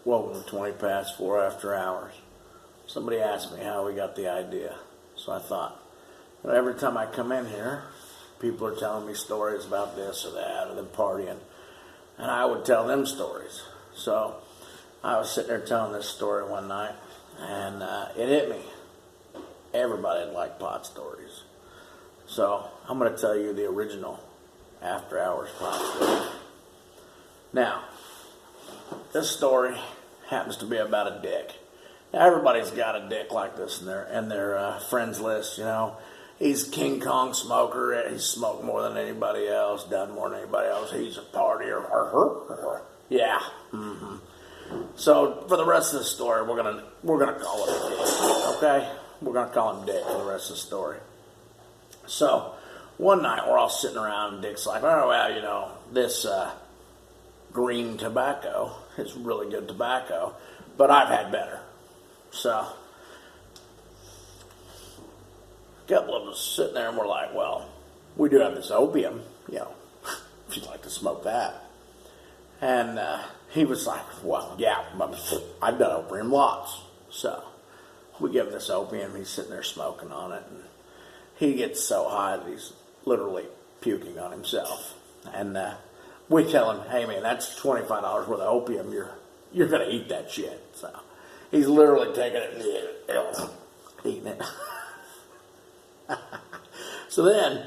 Welcome to 20 past 4 after hours. Somebody asked me how we got the idea. So I thought, every time I come in here, people are telling me stories about this or that or them partying. And I would tell them stories. So I was sitting there telling this story one night, and it hit me. Everybody liked pot stories. So I'm going to tell you the original after hours pot story. Now, this story happens to be about a dick. Now, everybody's got a dick like this in their friends list, you know. He's King Kong smoker. He's smoked more than anybody else, done more than anybody else. He's a partier. Yeah. Mm-hmm. So for the rest of the story, we're gonna call it Dick. Okay, we're gonna call him Dick for the rest of the story. So one night we're all sitting around, and Dick's like, "Oh well, you know, this green tobacco is really good tobacco, but I've had better." So a couple of us sitting there, and we're like, "Well, we do have this opium, you know, if you'd like to smoke that." And he was like, "Well, yeah, I've done opium lots." So we give him this opium. He's sitting there smoking on it, and he gets so high that he's literally puking on himself. And we tell him, "Hey man, that's $25 worth of opium. You're gonna eat that shit." So he's literally taking it, eating it. So then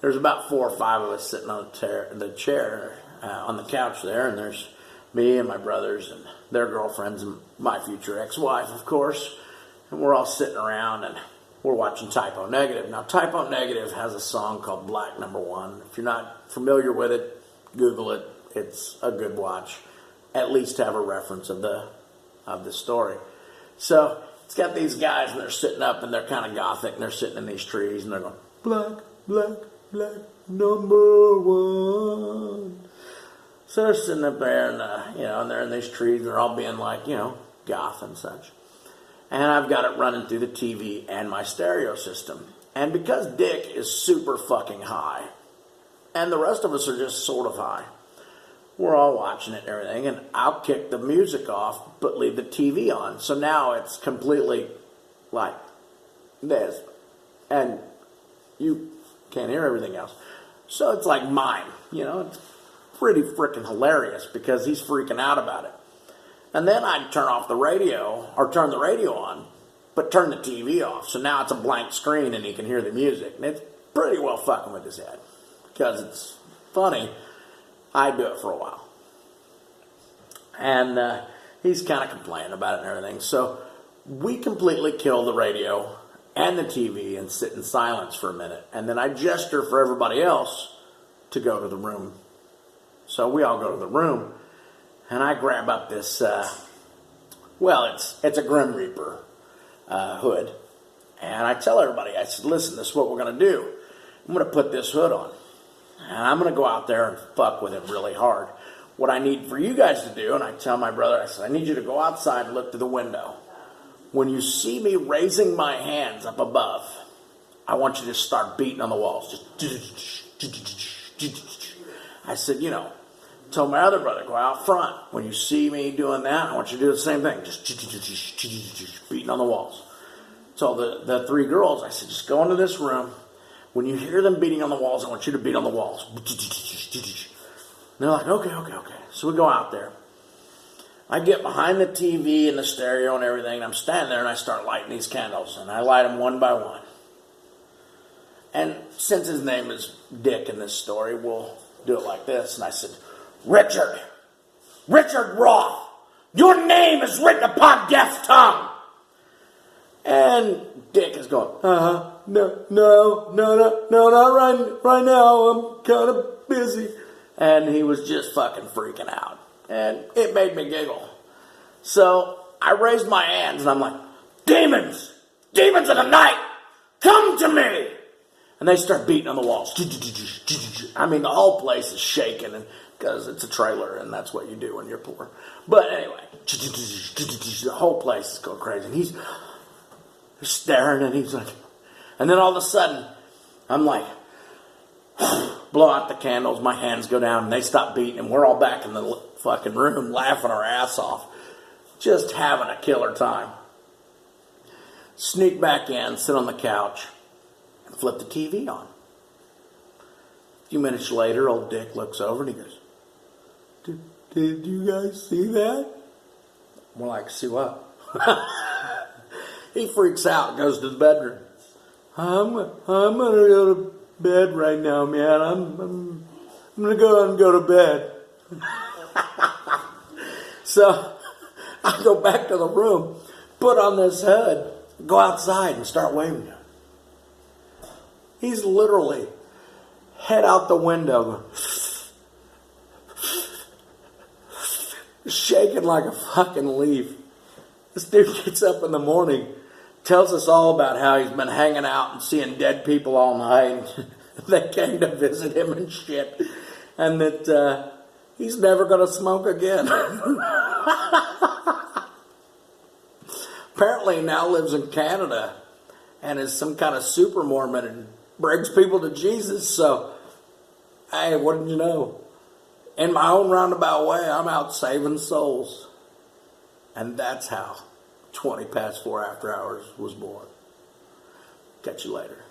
there's about 4 or 5 of us sitting on the chair on the couch there, and there's me and my brothers and their girlfriends and my future ex-wife, of course. And we're all sitting around and we're watching Typo Negative. Now, Typo Negative has a song called Black Number One. If you're not familiar with it, Google it. It's a good watch. At least have a reference of the story. So it's got these guys, and they're sitting up, and they're kind of gothic, and they're sitting in these trees, and they're going, "Black, black, black, number one." So they're sitting up there, and and they're in these trees, and they're all being like, goth and such. And I've got it running through the TV and my stereo system. And because Dick is super fucking high, and the rest of us are just sort of high, we're all watching it and everything, and I'll kick the music off, but leave the TV on. So now it's completely like this, and you can't hear everything else. So it's like mine, it's pretty freaking hilarious because he's freaking out about it. And then I'd turn the radio on, but turn the TV off. So now it's a blank screen and he can hear the music. And it's pretty well fucking with his head because it's funny. I do it for a while. And he's kind of complaining about it and everything. So we completely kill the radio and the TV and sit in silence for a minute. And then I gesture for everybody else to go to the room. So we all go to the room. And I grab up this, it's a Grim Reaper hood. And I tell everybody, I said, "Listen, this is what we're going to do. I'm going to put this hood on. And I'm going to go out there and fuck with it really hard. What I need for you guys to do," and I tell my brother, I said, "I need you to go outside and look through the window. When you see me raising my hands up above, I want you to start beating on the walls." I said, told my other brother, "Go out front. When you see me doing that, I want you to do the same thing. Just beating on the walls." Told the 3 girls, I said, "Just go into this room. When you hear them beating on the walls, I want you to beat on the walls." And they're like, okay. So we go out there. I get behind the TV and the stereo and everything, and I'm standing there, and I start lighting these candles. And I light them one by one. And since his name is Dick in this story, we'll do it like this. And I said, Richard Roth, your name is written upon death's tongue." And Dick is going, no, not right now. I'm kind of busy. And he was just fucking freaking out. And it made me giggle. So I raised my hands and I'm like, demons of the night, come to me. And they start beating on the walls. I mean, the whole place is shaking because it's a trailer and that's what you do when you're poor. But anyway, the whole place is going crazy. And he's staring and he's like, and then all of a sudden, I'm like, blow out the candles, my hands go down, and they stop beating, and we're all back in the fucking room laughing our ass off. just having a killer time. Sneak back in, sit on the couch, and flip the TV on. A few minutes later, old Dick looks over and he goes, Did you guys see that? We're like, see what? He freaks out, goes to the bedroom. I'm gonna go to bed right now, man. I'm gonna go to bed. So I go back to the room, put on this hood, go outside and start waving to him. He's literally head out the window, shaking like a fucking leaf. This dude gets up in the morning, tells us all about how he's been hanging out and seeing dead people all night. They came to visit him and shit. And that he's never going to smoke again. Apparently he now lives in Canada and is some kind of super Mormon and brings people to Jesus. So, hey, what did you know? In my own roundabout way, I'm out saving souls. And that's how 20 past 4 after hours was born. Catch you later.